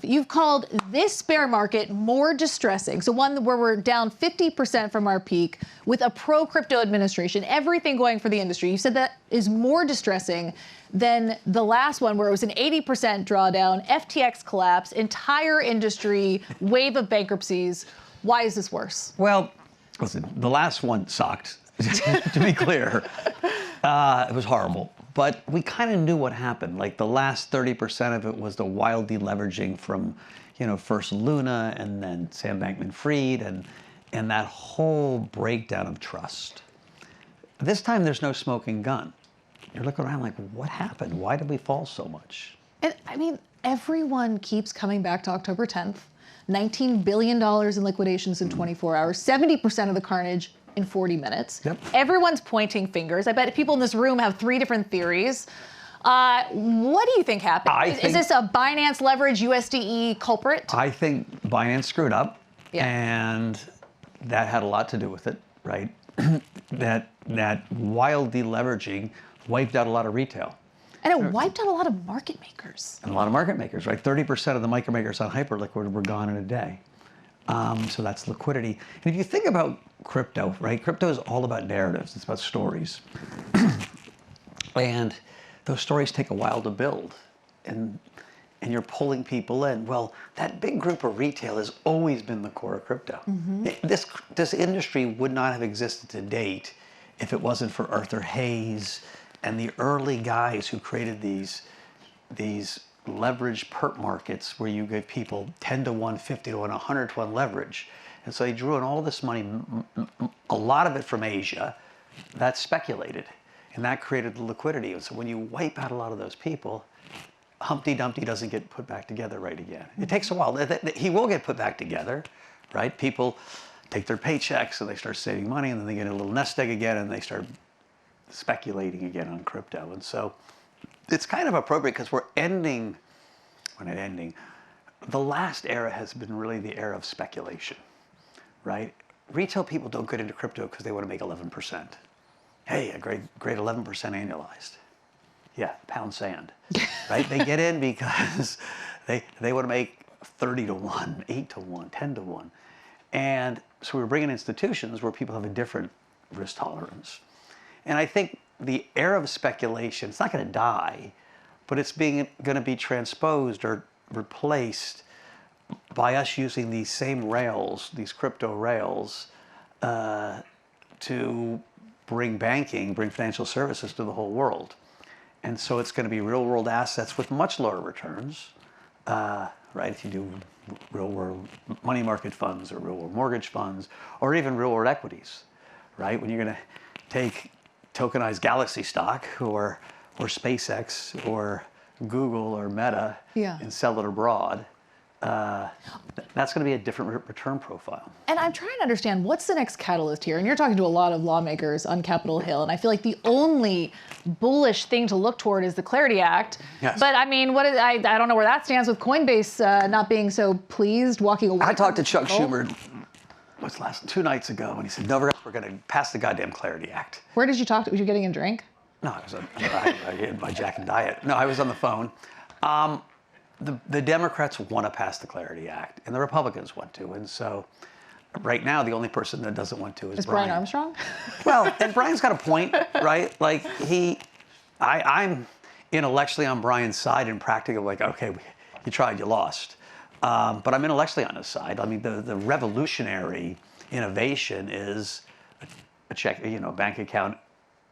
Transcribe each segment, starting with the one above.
You've called this bear market more distressing. So one where we're down 50% from our peak with a pro-crypto administration, everything going for the industry. You said that is more distressing than the last one where it was an 80% drawdown, FTX collapse, entire industry, wave of bankruptcies. Why is this worse? Well, listen, the last one sucked, to be clear. It was horrible. But we kind of knew what happened. Like the last 30% of it was the wild deleveraging from, first Luna and then Sam Bankman-Fried and that whole breakdown of trust. This time there's no smoking gun. You're looking around like, what happened? Why did we fall so much? And I mean, everyone keeps coming back to October 10th. $19 billion in liquidations in 24 hours, 70% of the carnage in 40 minutes. Yep. Everyone's pointing fingers. I bet people in this room have 3 different theories. What do you think happened? Is this a Binance leverage USDE culprit? I think Binance screwed up, yeah. And that had a lot to do with it, right? that wild deleveraging wiped out a lot of retail. And it wiped out a lot of market makers. And a lot of market makers, right? 30% of the market makers on Hyperliquid were gone in a day. So that's liquidity. And if you think about crypto, right? Crypto is all about narratives. It's about stories. And those stories take a while to build. And you're pulling people in. Well, that big group of retail has always been the core of crypto. Mm-hmm. This industry would not have existed to date if it wasn't for Arthur Hayes and the early guys who created these leveraged perp markets where you give people 10 to 1, 50 to 1, 100 to 1 leverage. And so they drew in all this money, a lot of it from Asia, that speculated. And that created the liquidity. And so when you wipe out a lot of those people, Humpty Dumpty doesn't get put back together right again. It takes a while. He will get put back together, right? People take their paychecks and they start saving money and then they get a little nest egg again and they start speculating again on crypto. And so it's kind of appropriate because we're ending, the last era has been really the era of speculation, right? Retail people don't get into crypto because they want to make 11%. Hey, a great 11% annualized. Yeah, pound sand, right? They get in because they want to make 30 to 1, 8 to 1, 10 to 1. And so we're bringing institutions where people have a different risk tolerance. And I think the era of speculation, it's not going to die, but it's going to be transposed or replaced by us using these same rails, these crypto rails, to bring banking, bring financial services to the whole world. And so it's going to be real world assets with much lower returns, right? If you do real world money market funds or real world mortgage funds or even real world equities, right? When you're going to take tokenized Galaxy stock or SpaceX or Google or Meta and sell it abroad, that's going to be a different return profile. And I'm trying to understand what's the next catalyst here. And you're talking to a lot of lawmakers on Capitol Hill, and I feel like the only bullish thing to look toward is the Clarity Act. Yes. But I mean, I don't know where that stands with Coinbase not being so pleased, walking away. I talked to Chuck Schumer 2 nights ago, and he said, Novogratz, we're going to pass the goddamn Clarity Act. Where did you talk to? Was you getting a drink? No, I had my Jack and Diet. No, I was on the phone. The Democrats want to pass the Clarity Act, and the Republicans want to. And so right now, the only person that doesn't want to is Brian. Brian Armstrong? Well, and Brian's got a point, right? Like I'm intellectually on Brian's side and practically like, okay, you tried, you lost. But I'm intellectually on his side. I mean, the revolutionary innovation is a check, bank account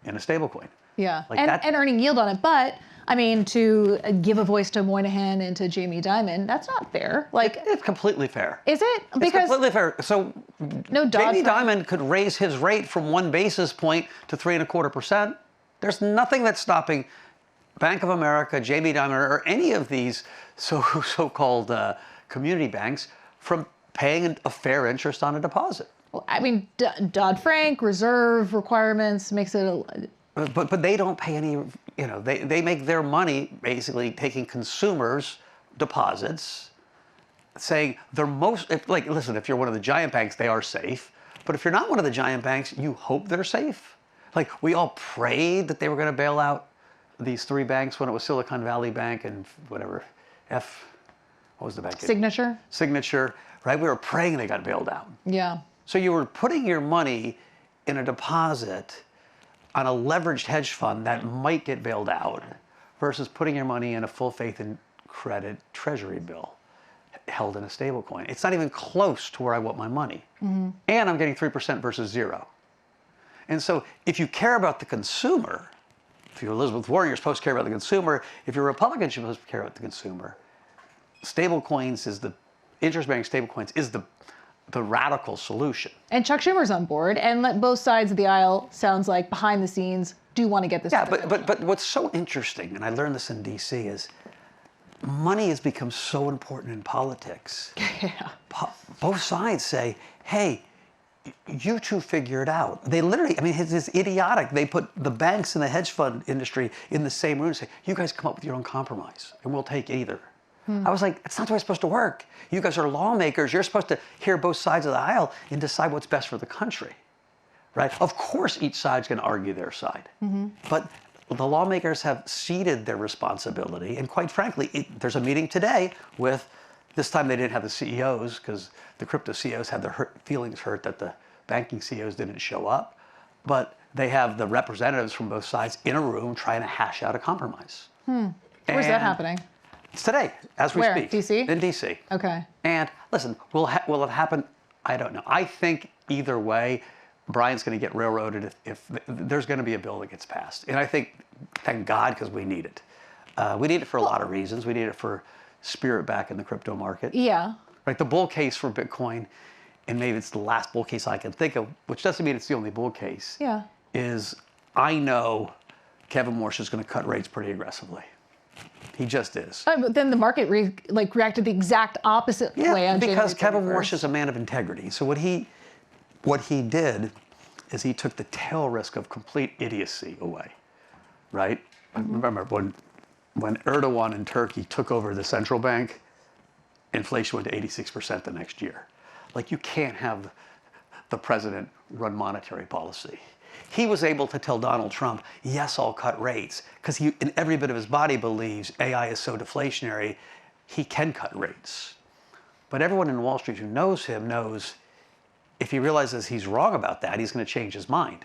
in a stablecoin. Yeah, like and earning yield on it. But I mean, to give a voice to Moynihan and to Jamie Dimon, that's not fair. Like it's completely fair. Is it? Because it's completely fair. So Jamie Dimon could raise his rate from 1 basis point to 3.25%. There's nothing that's stopping Bank of America, Jamie Dimon, or any of these so-called community banks from paying a fair interest on a deposit. Well, I mean, Dodd-Frank, reserve requirements makes it. But they don't pay any. They make their money basically taking consumers' deposits, saying they're listen, if you're one of the giant banks, they are safe. But if you're not one of the giant banks, you hope they're safe. Like we all prayed that they were going to bail out these 3 banks when it was Silicon Valley Bank and whatever, what was the bank? Signature? Signature, right? We were praying they got bailed out. Yeah. So you were putting your money in a deposit on a leveraged hedge fund that might get bailed out versus putting your money in a full faith and credit treasury bill held in a stable coin. It's not even close to where I want my money. And I'm getting 3% versus 0. And so if you care about the consumer, if you're Elizabeth Warren, you're supposed to care about the consumer. If you're a Republican, you're supposed to care about the consumer. Stable coins is the, interest-bearing stable coins is the radical solution. And Chuck Schumer's on board, and let both sides of the aisle, sounds like behind the scenes, do want to get this. Yeah, but what's so interesting, and I learned this in DC, is money has become so important in politics. Yeah. Both sides say, hey, you two figure it out. They literally, I mean, it's idiotic. They put the banks and the hedge fund industry in the same room and say, you guys come up with your own compromise, and we'll take either. I was like, it's not the way it's supposed to work. You guys are lawmakers. You're supposed to hear both sides of the aisle and decide what's best for the country, right? Of course, each side's going to argue their side. But the lawmakers have ceded their responsibility. And quite frankly, there's a meeting today with, this time they didn't have the CEOs because the crypto CEOs had their feelings hurt that the banking CEOs didn't show up. But they have the representatives from both sides in a room trying to hash out a compromise. Where's that happening? It's today, as we Where? speak. DC? In DC. Okay. And listen, will it happen? I don't know. I think either way, Brian's going to get railroaded if there's going to be a bill that gets passed. And I think, thank God, because we need it. We need it for a lot of reasons. We need it for spirit back in the crypto market. Yeah. Right. The bull case for Bitcoin, and maybe it's the last bull case I can think of, which doesn't mean it's the only bull case. Yeah. Is I know Kevin Morse is going to cut rates pretty aggressively. He just is. But then the market reacted the exact opposite way on because January Kevin 31st. Morse is a man of integrity. So what he did is he took the tail risk of complete idiocy away, right? Remember when Erdogan in Turkey took over the central bank, inflation went to 86% the next year. Like, you can't have the president run monetary policy. He was able to tell Donald Trump, yes, I'll cut rates, because he, in every bit of his body, believes AI is so deflationary, he can cut rates. But everyone in Wall Street who knows him knows if he realizes he's wrong about that, he's going to change his mind.